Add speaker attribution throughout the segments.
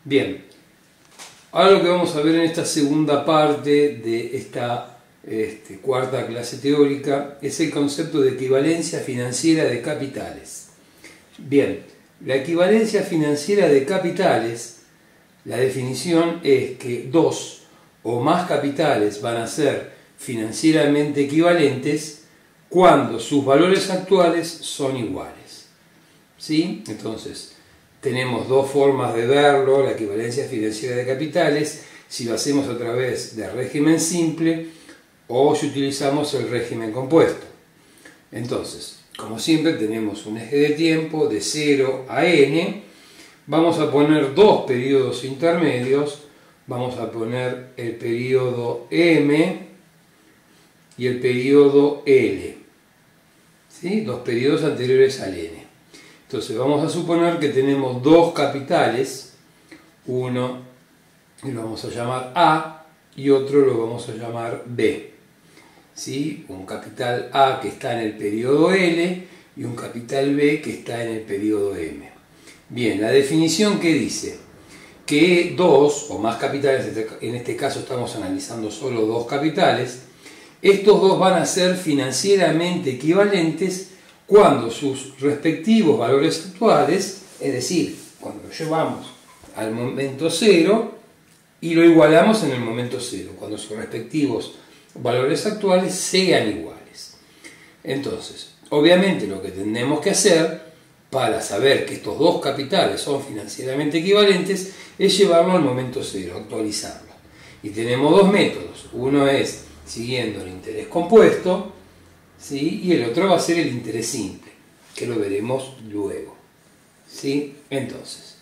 Speaker 1: Bien, ahora lo que vamos a ver en esta segunda parte de esta cuarta clase teórica es el concepto de equivalencia financiera de capitales. Bien, la equivalencia financiera de capitales, la definición es que dos o más capitales van a ser financieramente equivalentes cuando sus valores actuales son iguales. ¿Sí? Entonces, tenemos dos formas de verlo, la equivalencia financiera de capitales, si lo hacemos a través del régimen simple o si utilizamos el régimen compuesto. Entonces, como siempre tenemos un eje de tiempo de 0 a n, vamos a poner dos periodos intermedios, vamos a poner el periodo m y el periodo L, ¿sí? Dos periodos anteriores al n. Entonces vamos a suponer que tenemos dos capitales, uno lo vamos a llamar A y otro lo vamos a llamar B. ¿Sí? Un capital A que está en el periodo L y un capital B que está en el periodo M. Bien, la definición que dice que dos o más capitales, en este caso estamos analizando solo dos capitales, estos dos van a ser financieramente equivalentes cuando sus respectivos valores actuales, es decir, cuando lo llevamos al momento cero y lo igualamos en el momento cero, cuando sus respectivos valores actuales sean iguales. Entonces, obviamente lo que tenemos que hacer para saber que estos dos capitales son financieramente equivalentes es llevarlo al momento cero, actualizarlo. Y tenemos dos métodos. Uno es siguiendo el interés compuesto, ¿sí? Y el otro va a ser el interés simple, que lo veremos luego. ¿Sí? Entonces,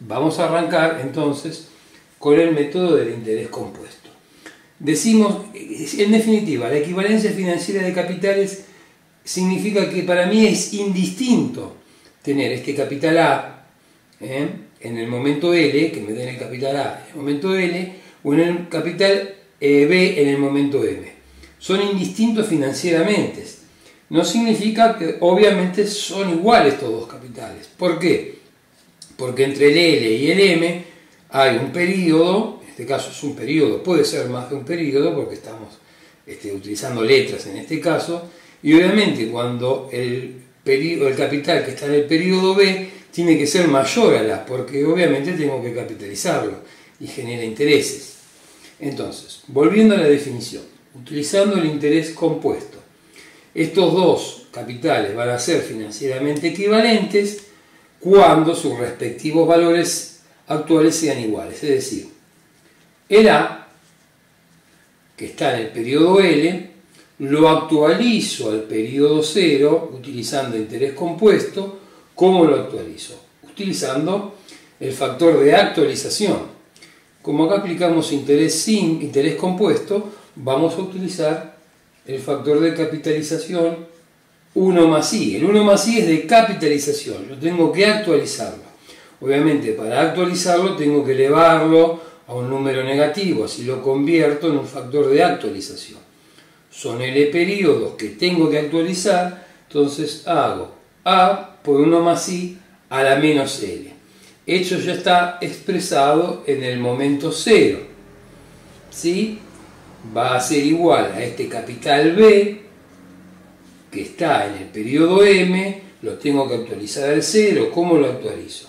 Speaker 1: vamos a arrancar entonces con el método del interés compuesto. Decimos, en definitiva, la equivalencia financiera de capitales significa que para mí es indistinto tener este capital A en el momento L, que me den el capital A en el momento L, o en el capital B en el momento M. Son indistintos financieramente. No significa que obviamente son iguales estos dos capitales. ¿Por qué? Porque entre el L y el M hay un periodo, en este caso es un periodo, puede ser más de un periodo porque estamos utilizando letras en este caso, y obviamente cuando el capital que está en el periodo B tiene que ser mayor a la, porque obviamente tengo que capitalizarlo y genera intereses. Entonces, volviendo a la definición, utilizando el interés compuesto, estos dos capitales van a ser financieramente equivalentes cuando sus respectivos valores actuales sean iguales. Es decir, el A, que está en el periodo L, lo actualizo al periodo 0 utilizando interés compuesto. ¿Cómo lo actualizo? Utilizando el factor de actualización. Como acá aplicamos interés compuesto, vamos a utilizar el factor de capitalización 1 más i. El 1 más i es de capitalización, yo tengo que actualizarlo. Obviamente para actualizarlo tengo que elevarlo a un número negativo, así lo convierto en un factor de actualización. Son L periodos que tengo que actualizar, entonces hago A por 1 más i a la menos L. Hecho ya está expresado en el momento cero. ¿Sí? Va a ser igual a este capital B, que está en el periodo M, lo tengo que actualizar al 0. ¿Cómo lo actualizo?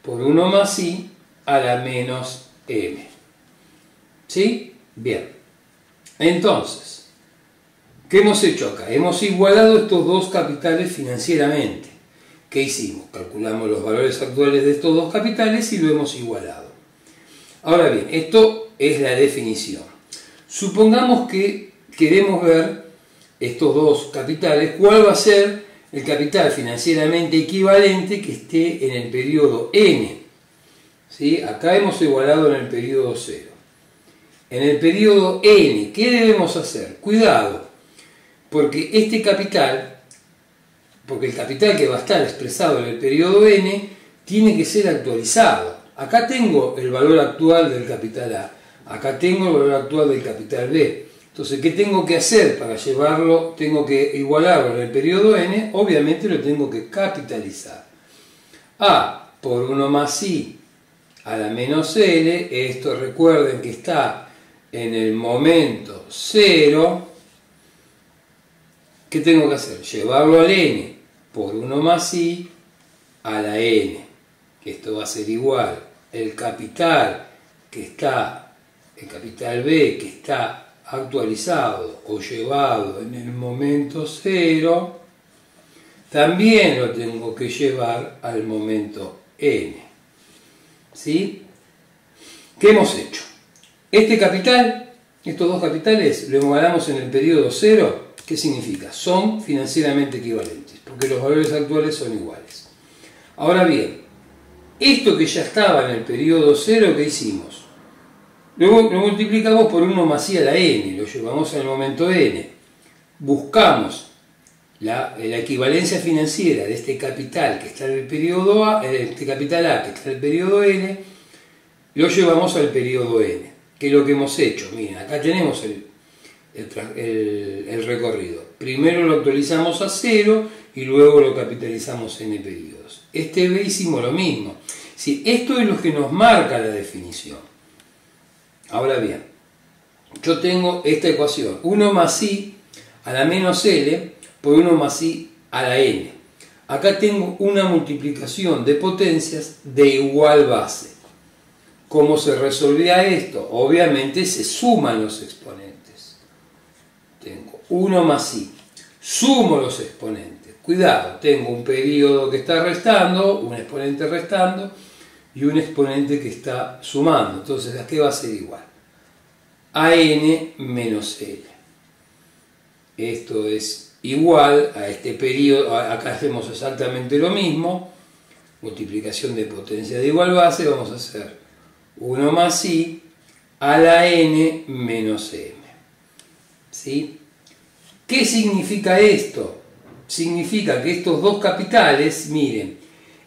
Speaker 1: Por 1 más i a la menos m. ¿Sí? Bien. Entonces, ¿qué hemos hecho acá? Hemos igualado estos dos capitales financieramente. ¿Qué hicimos? Calculamos los valores actuales de estos dos capitales y lo hemos igualado. Ahora bien, esto es la definición. Supongamos que queremos ver estos dos capitales, cuál va a ser el capital financieramente equivalente que esté en el periodo n. ¿Sí? Acá hemos igualado en el periodo 0. En el periodo n, ¿qué debemos hacer? Cuidado, porque el capital que va a estar expresado en el periodo n tiene que ser actualizado. Acá tengo el valor actual del capital A, acá tengo el valor actual del capital B. Entonces, ¿qué tengo que hacer para llevarlo? Tengo que igualarlo en el periodo n, obviamente lo tengo que capitalizar. A por 1 más i a la menos L. Esto recuerden que está en el momento 0. ¿Qué tengo que hacer? Llevarlo al n por 1 más i a la n. Esto va a ser igual. El capital B que está actualizado o llevado en el momento 0, también lo tengo que llevar al momento n. ¿Sí? ¿Qué hemos hecho? Este capital, estos dos capitales, lo igualamos en el periodo 0. ¿Qué significa? Son financieramente equivalentes, porque los valores actuales son iguales. Ahora bien, esto que ya estaba en el periodo 0, ¿qué hicimos? Lo multiplicamos por 1 más i a la n, lo llevamos al momento n. Buscamos la equivalencia financiera de este capital que está en el periodo A, este capital A que está en el periodo n, lo llevamos al periodo n. ¿Qué es lo que hemos hecho? Miren, acá tenemos el recorrido. Primero lo actualizamos a 0 y luego lo capitalizamos n periodos. Este B hicimos lo mismo. Sí, esto es lo que nos marca la definición. Ahora bien, yo tengo esta ecuación, 1 más i a la menos L por 1 más i a la n. Acá tengo una multiplicación de potencias de igual base. ¿Cómo se resolvía esto? Obviamente se suman los exponentes. Tengo 1 más i. Sumo los exponentes. Cuidado, tengo un periodo que está restando, un exponente restando y un exponente que está sumando. Entonces, ¿a qué va a ser igual? A n menos L. Esto es igual a este periodo. Acá hacemos exactamente lo mismo. Multiplicación de potencia de igual base. Vamos a hacer 1 más i a la n menos m. ¿Sí? ¿Qué significa esto? Significa que estos dos capitales, miren,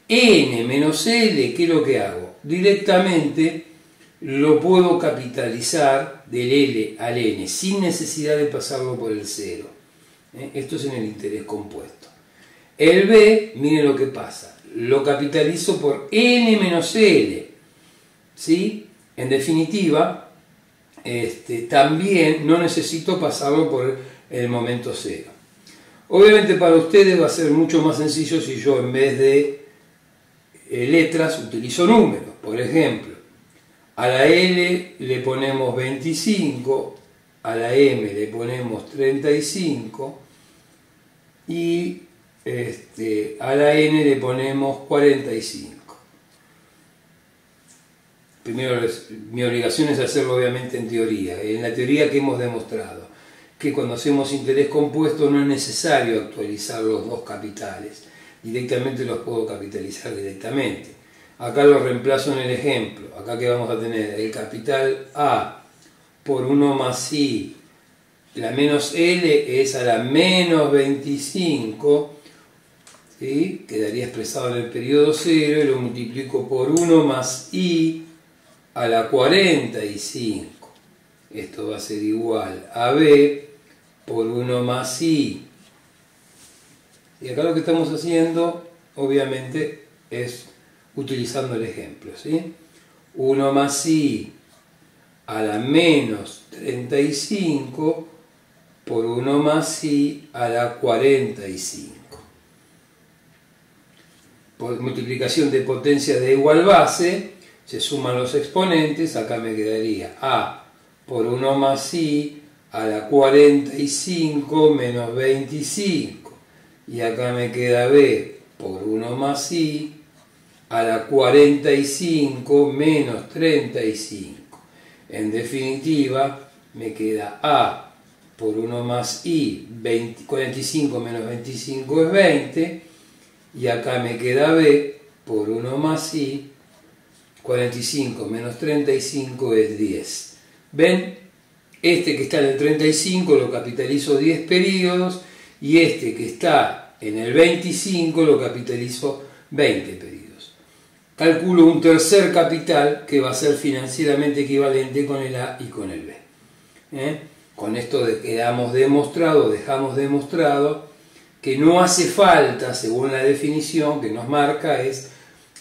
Speaker 1: n menos L, ¿qué es lo que hago? Directamente lo puedo capitalizar del L al N, sin necesidad de pasarlo por el 0. Esto es en el interés compuesto. El B, miren lo que pasa, lo capitalizo por N menos L. ¿Sí? En definitiva, también no necesito pasarlo por el momento 0. Obviamente para ustedes va a ser mucho más sencillo si yo en vez de letras utilizo números. Por ejemplo, a la L le ponemos 25, a la M le ponemos 35 y a la N le ponemos 45. Primero, mi obligación es hacerlo obviamente en teoría. En la teoría que hemos demostrado que cuando hacemos interés compuesto no es necesario actualizar los dos capitales. Directamente los puedo capitalizar directamente. Acá lo reemplazo en el ejemplo. Acá que vamos a tener el capital A por 1 más i. La menos L es a la menos 25. ¿Sí? Quedaría expresado en el periodo 0 y lo multiplico por 1 más i a la 45. Esto va a ser igual a B por 1 más i. Y acá lo que estamos haciendo, obviamente, es utilizando el ejemplo. ¿Sí? 1 más i a la menos 35 por 1 más i a la 45. Por multiplicación de potencia de igual base, se suman los exponentes, acá me quedaría a por 1 más i a la 45 menos 25. Y acá me queda b por 1 más i a la 45 menos 35. En definitiva, me queda a por 1 más i, 45 menos 25 es 20. Y acá me queda b por 1 más i, 45 menos 35 es 10. ¿Ven? Este que está en el 35 lo capitalizo 10 periodos y este que está en el 25 lo capitalizo 20 periodos. Calculo un tercer capital que va a ser financieramente equivalente con el A y con el B. Con esto dejamos demostrado que no hace falta, según la definición que nos marca, es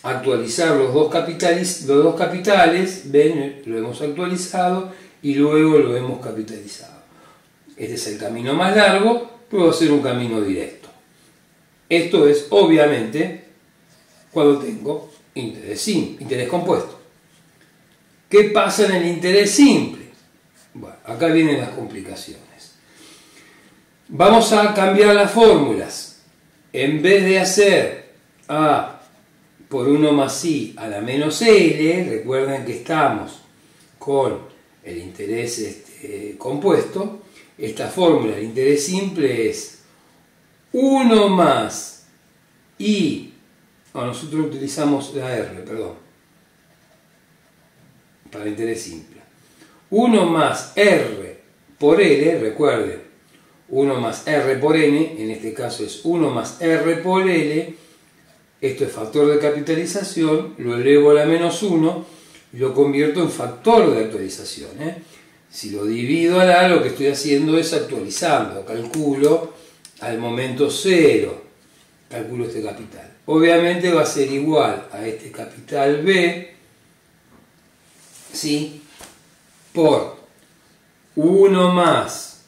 Speaker 1: actualizar los dos capitales, ven, lo hemos actualizado y luego lo hemos capitalizado. Este es el camino más largo, puedo hacer un camino directo. Esto es obviamente cuando tengo interés compuesto. ¿Qué pasa en el interés simple? Bueno, acá vienen las complicaciones. Vamos a cambiar las fórmulas. En vez de hacer A por 1 más I a la menos L, recuerden que estamos con el interés compuesto, esta fórmula del interés simple es 1 más I, nosotros utilizamos la R, perdón, para el interés simple. 1 más R por L, recuerden, 1 más R por N, en este caso es 1 más R por L, esto es factor de capitalización, lo elevo a la menos 1 y lo convierto en factor de actualización. Si lo divido a la, lo que estoy haciendo es actualizando, calculo al momento 0, calculo este capital. Obviamente va a ser igual a este capital B, ¿sí?, por 1 más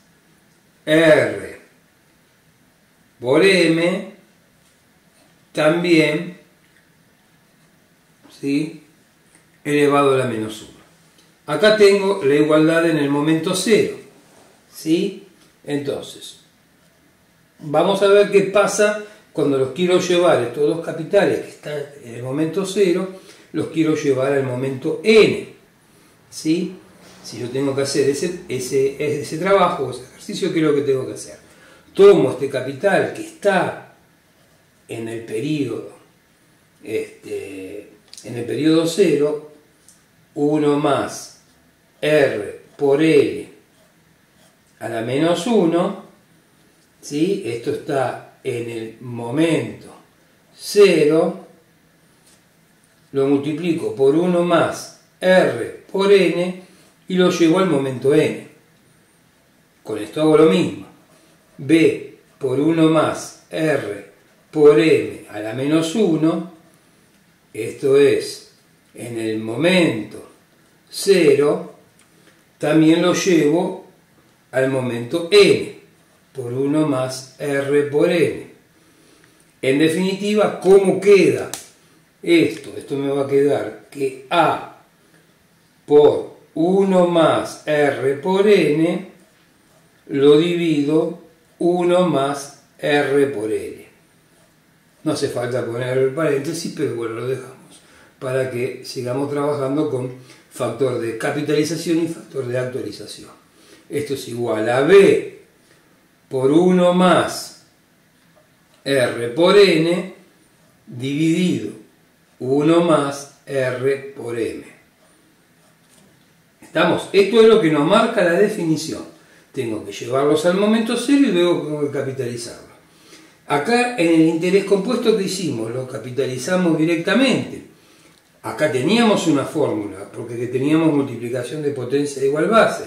Speaker 1: R por M, también, ¿sí?, elevado a la menos 1. Acá tengo la igualdad en el momento 0, ¿sí? Entonces, vamos a ver qué pasa cuando los quiero llevar, estos dos capitales que están en el momento 0, los quiero llevar al momento n, ¿sí? Si yo tengo que hacer ese trabajo, ese ejercicio, ¿qué es lo que tengo que hacer? Tomo este capital que está en el periodo 0, 1 más R por L a la menos 1, ¿sí? Esto está en el momento 0, lo multiplico por 1 más R por N y lo llevo al momento N. Con esto hago lo mismo. B por 1 más R por M a la menos 1, esto es en el momento 0, también lo llevo al momento n, por 1 más r por n. En definitiva, ¿cómo queda esto? Esto me va a quedar que a por 1 más r por n lo divido 1 más r por l. No hace falta poner el paréntesis, pero bueno, lo dejamos para que sigamos trabajando con factor de capitalización y factor de actualización. Esto es igual a b por 1 más r por n dividido 1 más r por m. ¿Estamos? Esto es lo que nos marca la definición. Tengo que llevarlos al momento 0 y luego tengo que capitalizarlo. Acá en el interés compuesto, ¿qué hicimos? Lo capitalizamos directamente. Acá teníamos una fórmula, porque teníamos multiplicación de potencia de igual base.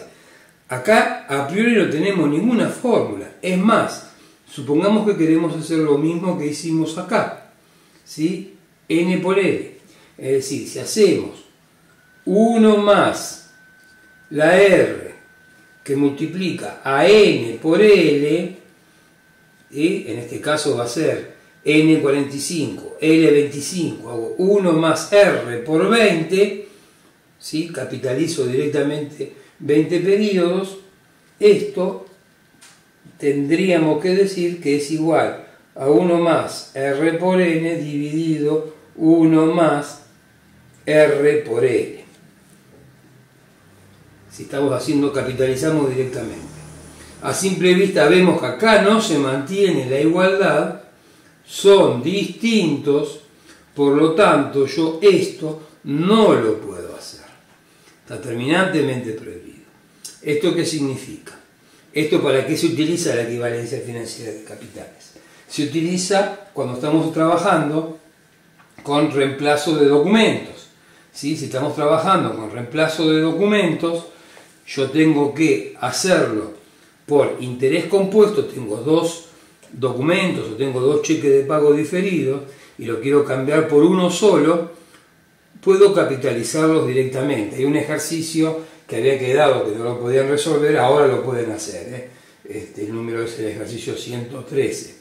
Speaker 1: Acá a priori no tenemos ninguna fórmula. Es más, supongamos que queremos hacer lo mismo que hicimos acá, ¿sí? N por L. Es decir, si hacemos 1 más la R que multiplica a N por L, ¿sí? En este caso va a ser N45, L25, hago 1 más R por 20, ¿sí? Capitalizo directamente 20 periodos. Esto tendríamos que decir que es igual a 1 más R por N dividido 1 más R por L. Si estamos haciendo, capitalizamos directamente. A simple vista vemos que acá no se mantiene la igualdad, son distintos, por lo tanto yo esto no lo puedo hacer. Está terminantemente prohibido. ¿Esto qué significa? ¿Esto para qué se utiliza la equivalencia financiera de capitales? Se utiliza cuando estamos trabajando con reemplazo de documentos, ¿sí? Si estamos trabajando con reemplazo de documentos, yo tengo que hacerlo por interés compuesto, tengo dos documentos o tengo dos cheques de pago diferidos y lo quiero cambiar por uno solo, puedo capitalizarlos directamente. Hay un ejercicio que había quedado que no lo podían resolver, ahora lo pueden hacer. El número es el ejercicio 113.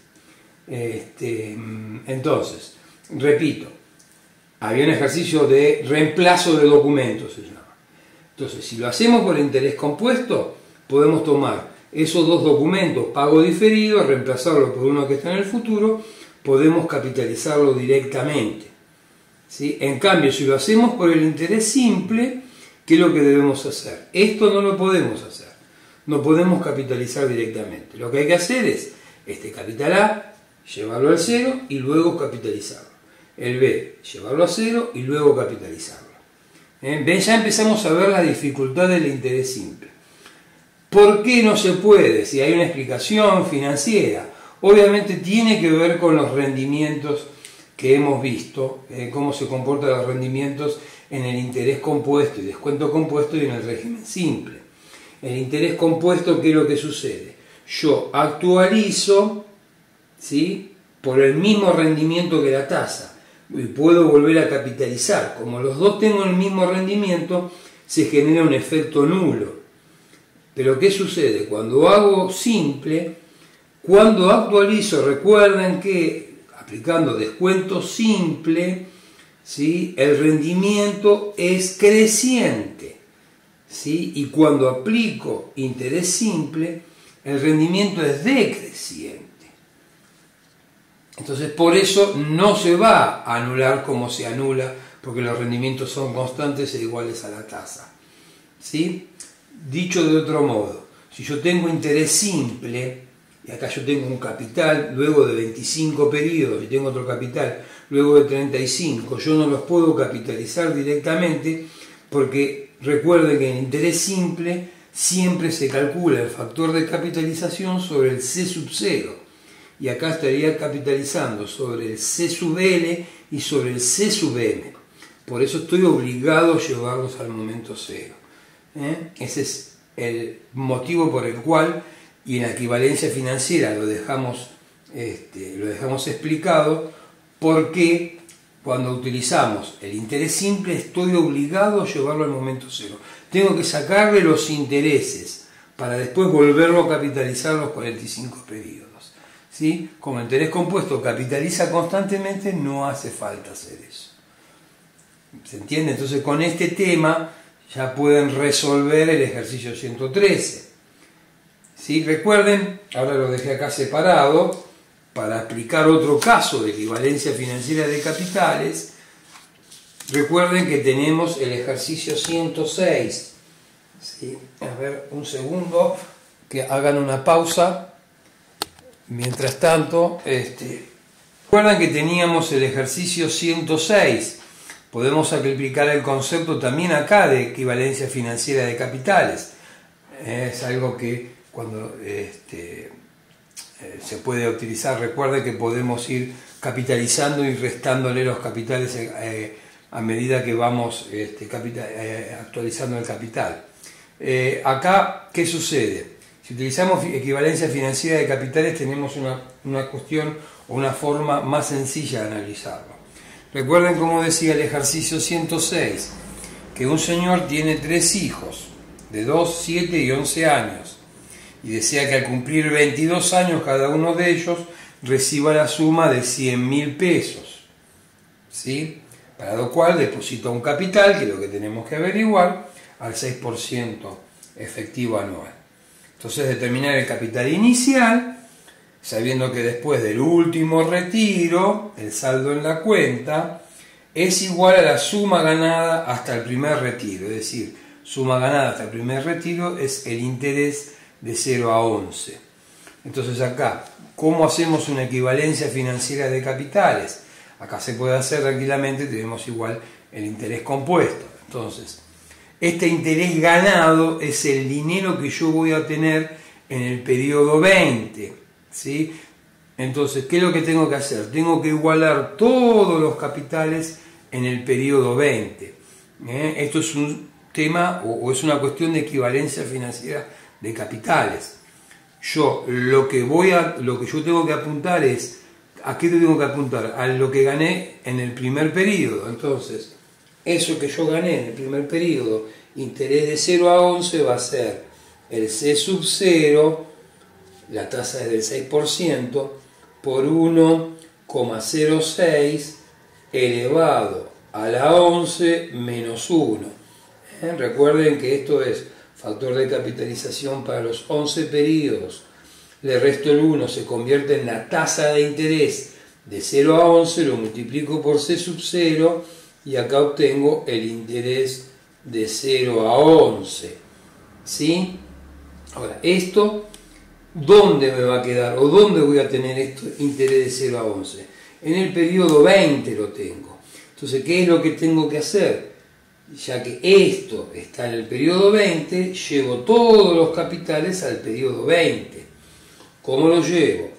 Speaker 1: Entonces, repito, había un ejercicio de reemplazo de documentos, se llama. Entonces, si lo hacemos por interés compuesto, podemos tomar esos dos documentos, pago diferido, reemplazarlo por uno que está en el futuro, podemos capitalizarlo directamente, ¿sí? En cambio, si lo hacemos por el interés simple, ¿qué es lo que debemos hacer? Esto no lo podemos hacer, no podemos capitalizar directamente. Lo que hay que hacer es este capital A, llevarlo al cero y luego capitalizarlo. El B, llevarlo a cero y luego capitalizarlo. ¿Ven? Ya empezamos a ver la dificultad del interés simple. ¿Por qué no se puede? Si hay una explicación financiera, obviamente tiene que ver con los rendimientos que hemos visto, cómo se comportan los rendimientos en el interés compuesto y descuento compuesto y en el régimen simple. El interés compuesto, ¿qué es lo que sucede? Yo actualizo, ¿sí?, por el mismo rendimiento que la tasa y puedo volver a capitalizar. Como los dos tengo el mismo rendimiento, se genera un efecto nulo. Pero ¿qué sucede? Cuando hago simple, cuando actualizo, recuerden que aplicando descuento simple, ¿sí?, el rendimiento es creciente, ¿sí? Y cuando aplico interés simple, el rendimiento es decreciente. Entonces, por eso no se va a anular como se anula, porque los rendimientos son constantes e iguales a la tasa, ¿sí? Dicho de otro modo, si yo tengo interés simple, y acá yo tengo un capital luego de 25 periodos y tengo otro capital luego de 35, yo no los puedo capitalizar directamente porque recuerden que en interés simple siempre se calcula el factor de capitalización sobre el C sub 0. Y acá estaría capitalizando sobre el C sub L y sobre el C sub M. Por eso estoy obligado a llevarlos al momento cero. Ese es el motivo por el cual, y en la equivalencia financiera lo dejamos explicado, porque cuando utilizamos el interés simple estoy obligado a llevarlo al momento cero. Tengo que sacarle los intereses para después volverlo a capitalizar los 45 periodos. ¿Sí? Como el interés compuesto capitaliza constantemente, no hace falta hacer eso. ¿Se entiende? Entonces con este tema ya pueden resolver el ejercicio 113. ¿Sí? Recuerden, ahora lo dejé acá separado, para aplicar otro caso de equivalencia financiera de capitales. Recuerden que tenemos el ejercicio 106. ¿Sí? A ver, un segundo, que hagan una pausa. Mientras tanto, recuerdan que teníamos el ejercicio 106. Podemos aplicar el concepto también acá de equivalencia financiera de capitales. Es algo que cuando se puede utilizar, recuerden que podemos ir capitalizando y restándole los capitales a medida que vamos actualizando el capital. Acá, ¿qué sucede? Si utilizamos equivalencia financiera de capitales tenemos una cuestión o una forma más sencilla de analizarlo. Recuerden como decía el ejercicio 106, que un señor tiene 3 hijos de 2, 7 y 11 años y desea que al cumplir 22 años cada uno de ellos reciba la suma de 100.000 pesos, ¿sí? Para lo cual deposita un capital, que es lo que tenemos que averiguar, al 6% efectivo anual. Entonces determinar el capital inicial, sabiendo que después del último retiro, el saldo en la cuenta es igual a la suma ganada hasta el primer retiro. Es decir, suma ganada hasta el primer retiro es el interés de 0 a 11. Entonces acá, ¿cómo hacemos una equivalencia financiera de capitales? Acá se puede hacer tranquilamente, tenemos igual el interés compuesto. Entonces, este interés ganado es el dinero que yo voy a tener en el periodo 20, ¿sí? Entonces, ¿qué es lo que tengo que hacer? Tengo que igualar todos los capitales en el periodo 20. Esto es un tema o es una cuestión de equivalencia financiera de capitales. Lo que yo tengo que apuntar es ¿A qué tengo que apuntar? A lo que gané en el primer periodo. Entonces, eso que yo gané en el primer periodo, interés de 0 a 11, va a ser el C sub 0, la tasa es del 6%, por 1,06 elevado a la 11 menos 1. Recuerden que esto es factor de capitalización para los 11 periodos. Le resto el 1, se convierte en la tasa de interés de 0 a 11, lo multiplico por C sub 0 y acá obtengo el interés de 0 a 11. ¿Sí? Ahora, esto, ¿dónde me va a quedar? ¿O dónde voy a tener este interés de 0 a 11? En el periodo 20 lo tengo. Entonces, ¿qué es lo que tengo que hacer? Ya que esto está en el periodo 20, llevo todos los capitales al periodo 20. ¿Cómo lo llevo?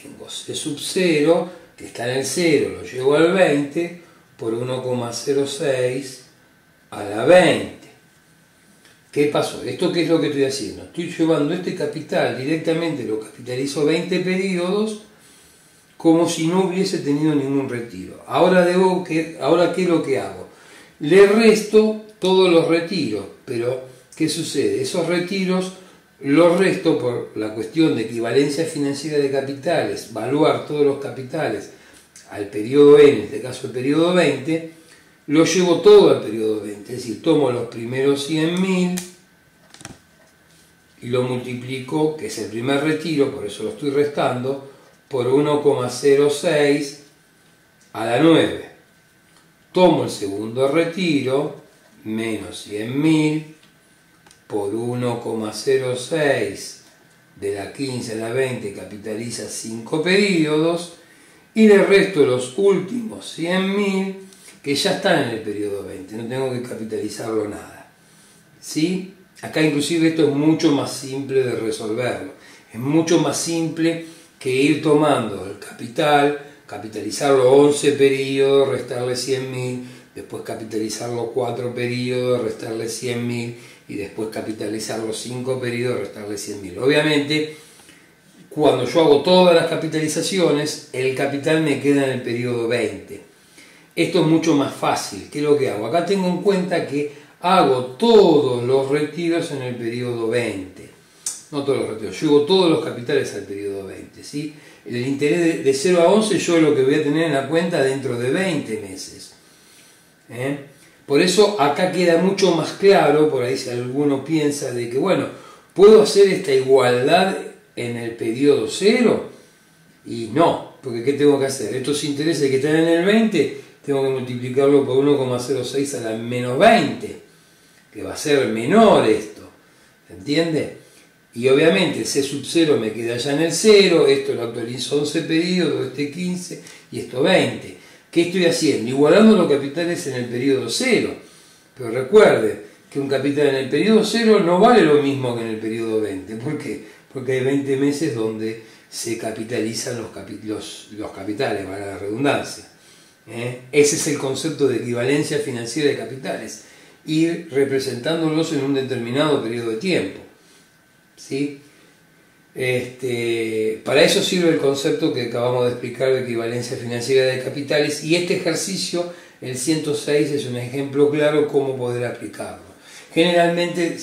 Speaker 1: Tengo C sub 0, que está en el 0, lo llevo al 20 por 1,06 a la 20. ¿Qué pasó? ¿Esto qué es lo que estoy haciendo? Estoy llevando este capital directamente, lo capitalizo 20 periodos, como si no hubiese tenido ningún retiro. Ahora, ¿qué es lo que hago? Le resto todos los retiros, pero ¿qué sucede? Esos retiros los resto por la cuestión de equivalencia financiera de capitales, evaluar todos los capitales al periodo N, en este caso el periodo 20, lo llevo todo al periodo 20, es decir, tomo los primeros 100.000 y lo multiplico, que es el primer retiro, por eso lo estoy restando, por 1,06 a la 9. Tomo el segundo retiro, menos 100.000, por 1,06 de la 15 a la 20, capitaliza 5 periodos, y le resto los últimos 100.000 que ya están en el periodo 20, no tengo que capitalizarlo nada. ¿Sí? Acá inclusive esto es mucho más simple de resolverlo, es mucho más simple que ir tomando el capital, capitalizarlo 11 periodos, restarle 100.000, después capitalizarlo 4 periodos, restarle 100.000, y después capitalizar los 5 periodos, restarle 100.000. Obviamente, cuando yo hago todas las capitalizaciones, el capital me queda en el periodo 20. Esto es mucho más fácil. ¿Qué es lo que hago? Acá tengo en cuenta que hago todos los retiros en el periodo 20. No todos los retiros, llevo todos los capitales al periodo 20. ¿Sí? El interés de 0 a 11 yo lo que voy a tener en la cuenta dentro de 20 meses. Por eso acá queda mucho más claro, por ahí si alguno piensa de que, bueno, ¿puedo hacer esta igualdad en el periodo 0? Y no, porque ¿qué tengo que hacer? Estos intereses que están en el 20, tengo que multiplicarlo por 1,06 a la menos 20, que va a ser menor esto, ¿se entiende? Y obviamente C sub 0 me queda ya en el 0, esto lo actualizo 11 periodos, este 15 y esto 20. ¿Qué estoy haciendo? Igualando los capitales en el periodo 0. Pero recuerde que un capital en el periodo 0 no vale lo mismo que en el periodo 20. ¿Por qué? Porque hay 20 meses donde se capitalizan los capitales, para la redundancia. Ese es el concepto de equivalencia financiera de capitales. Ir representándolos en un determinado periodo de tiempo. ¿Sí? Para eso sirve el concepto que acabamos de explicar de equivalencia financiera de capitales, y este ejercicio, el 106, es un ejemplo claro cómo poder aplicarlo. Generalmente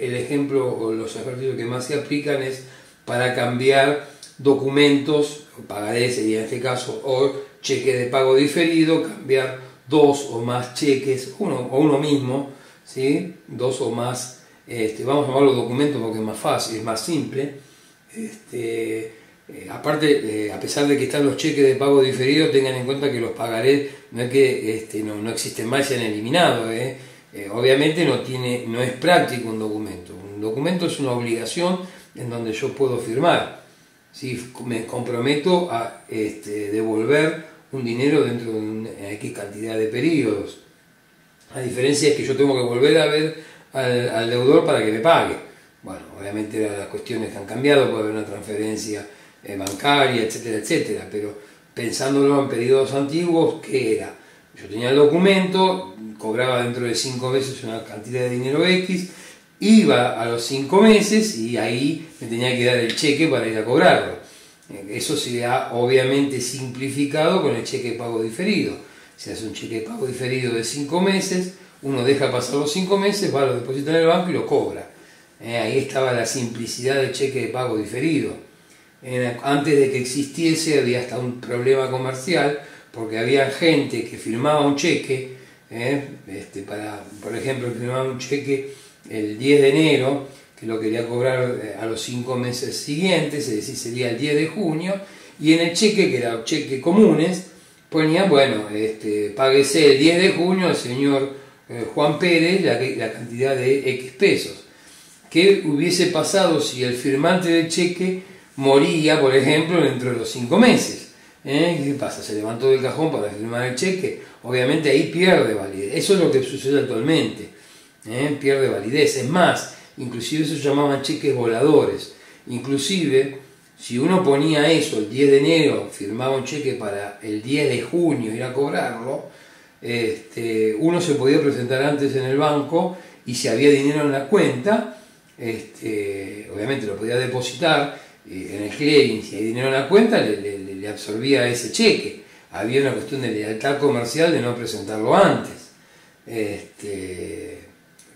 Speaker 1: el ejemplo o los ejercicios que más se aplican es para cambiar documentos, pagarés y en este caso, o cheque de pago diferido, cambiar dos o más cheques, uno mismo, ¿sí? Dos o más, vamos a llamarlo documentos porque es más fácil, es más simple. Aparte, a pesar de que están los cheques de pago diferido, tengan en cuenta que los pagarés no es que no existen más, se han eliminado. Obviamente no es práctico un documento. Un documento es una obligación en donde yo puedo firmar. ¿Sí? Me comprometo a devolver un dinero dentro de una X cantidad de periodos. La diferencia es que yo tengo que volver a ver al deudor para que me pague. Bueno, obviamente las cuestiones han cambiado, puede haber una transferencia bancaria, etcétera, etcétera, pero pensándolo en periodos antiguos, ¿qué era? Yo tenía el documento, cobraba dentro de 5 meses una cantidad de dinero X, iba a los 5 meses y ahí me tenía que dar el cheque para ir a cobrarlo. Eso se ha obviamente simplificado con el cheque de pago diferido. Se hace un cheque de pago diferido de 5 meses, uno deja pasar los 5 meses, va a lo deposita en el banco y lo cobra. Ahí estaba la simplicidad del cheque de pago diferido. Antes de que existiese había hasta un problema comercial, porque había gente que firmaba un cheque, por ejemplo, firmaba un cheque el 10 de enero, que lo quería cobrar a los 5 meses siguientes, es decir, sería el 10 de junio, y en el cheque, que eran cheques comunes, ponían, bueno, páguese el 10 de junio al señor Juan Pérez la cantidad de X pesos. ¿Qué hubiese pasado si el firmante del cheque moría, por ejemplo, dentro de los 5 meses? ¿Qué pasa? ¿Se levantó del cajón para firmar el cheque? Obviamente ahí pierde validez. Eso es lo que sucede actualmente. Pierde validez. Es más, inclusive se llamaban cheques voladores. Inclusive, si uno ponía eso el 10 de enero, firmaba un cheque para el 10 de junio ir a cobrarlo, uno se podía presentar antes en el banco y si había dinero en la cuenta, obviamente lo podía depositar en el clearing. Si hay dinero en la cuenta, le absorbía ese cheque. Había una cuestión de lealtad comercial de no presentarlo antes.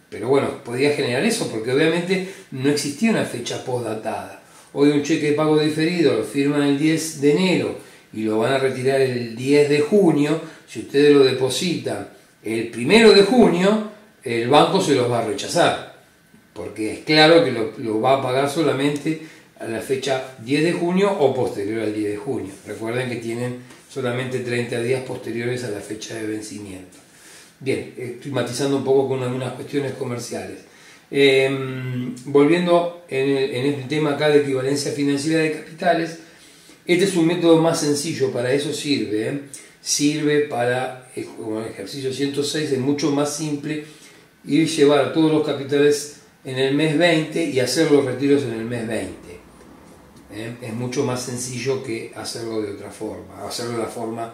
Speaker 1: Pero bueno, podía generar eso porque obviamente no existía una fecha postdatada. Hoy un cheque de pago diferido lo firman el 10 de enero y lo van a retirar el 10 de junio. Si ustedes lo depositan el 1 de junio, el banco se los va a rechazar, porque es claro que lo va a pagar solamente a la fecha 10 de junio o posterior al 10 de junio. Recuerden que tienen solamente 30 días posteriores a la fecha de vencimiento. Bien, estoy matizando un poco con algunas cuestiones comerciales. Volviendo en el tema acá de equivalencia financiera de capitales, este es un método más sencillo, para eso sirve. Sirve para, como el ejercicio 106, es mucho más simple ir llevar todos los capitales en el mes 20 y hacer los retiros en el mes 20. Es mucho más sencillo que hacerlo de otra forma, hacerlo de la forma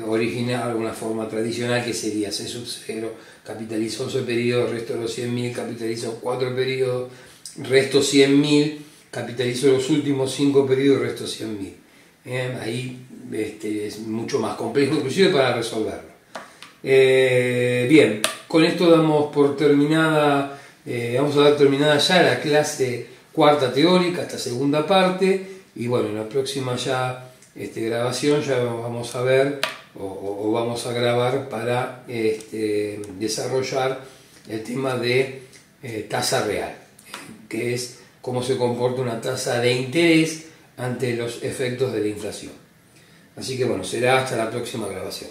Speaker 1: original, una forma tradicional que sería C sub 0, capitalizo 11 periodos, resto los 100.000, capitalizo 4 periodos, resto 100.000, capitalizo los últimos 5 periodos, resto 100.000. Ahí es mucho más complejo inclusive para resolverlo. Bien, con esto damos por terminada, vamos a dar terminada ya la clase cuarta teórica, esta segunda parte, y bueno, en la próxima ya grabación ya vamos a ver o vamos a grabar para desarrollar el tema de tasa real, que es cómo se comporta una tasa de interés ante los efectos de la inflación. Así que bueno, será hasta la próxima grabación.